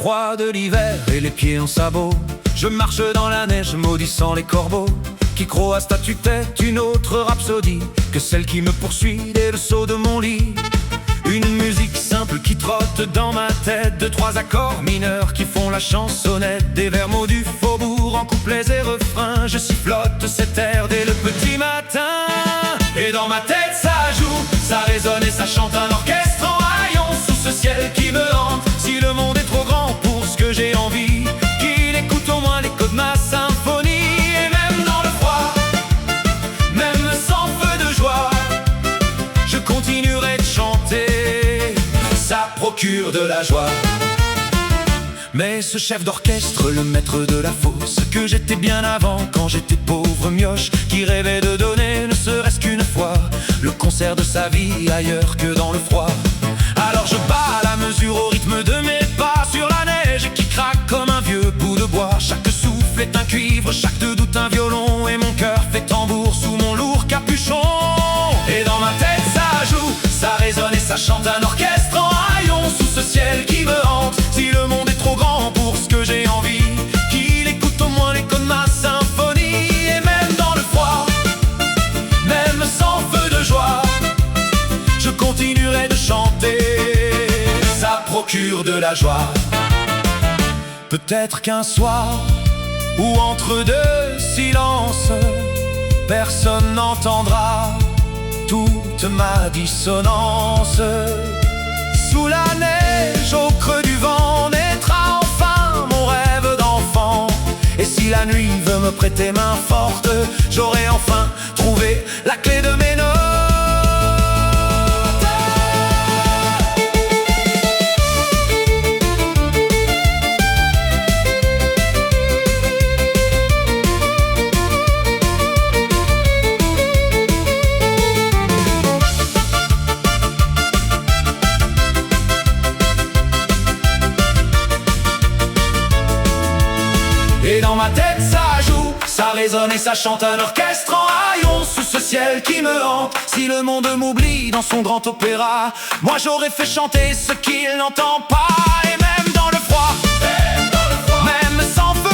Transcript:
froid de l'hiver et les pieds en sabots, je marche dans la neige maudissant les corbeaux qui croassent à tue-tête une autre rhapsodie que celle qui me poursuit dès le saut de mon lit. Une musique simple qui trotte dans ma tête, de trois accords mineurs qui font la chansonnette, des vers mots du faubourg en couplets et refrains. Je sifflote cet air dès le petit matin, et dans ma tête ça joue, ça résonne et ça chante un orchestre en haillons sous ce ciel qui me hante. Si le monde est trop grand pour ce que j'ai envie, qu'il écoute au moins l'écho de ma symphonie. Et même dans le froid, même sans feu de joie, je continuerai de chanter, ça procure de la joie. Mais ce chef d'orchestre, le maître de la fosse, que j'étais bien avant quand j'étais pauvre mioche, qui rêvait de donner ne serait-ce qu'une fois le concert de sa vie ailleurs que dans le froid. Alors je bats la mesure au rythme de mes pas sur la neige qui craque comme un vieux bout de bois. Chaque souffle est un cuivre, chaque doute un violon, et mon cœur fait tambour sous mon lourd capuchon. Et dans ma tête ça joue, ça résonne et ça chante un orchestre en haillons sous ce ciel qui me hante. Si le monde est trop grand pour ce que j'ai envie, qu'il écoute au moins l'écho de ma symphonie. Et même dans le froid, même sans feu de joie, je continuerai de chanter, ça procure de la joie. Peut-être qu'un soir, ou entre deux silences, personne n'entendra toute ma dissonance. Sous la neige, au creux du vent, naîtra enfin mon rêve d'enfant. Et si la nuit veut me prêter main forte, j'aurai enfin trouvé la clé de mes notes. Et dans ma tête ça joue, ça résonne et ça chante un orchestre en haillons sous ce ciel qui me hante. Si le monde m'oublie dans son grand opéra, moi j'aurais fait chanter ce qu'il n'entend pas. Et même dans le froid, même sans feu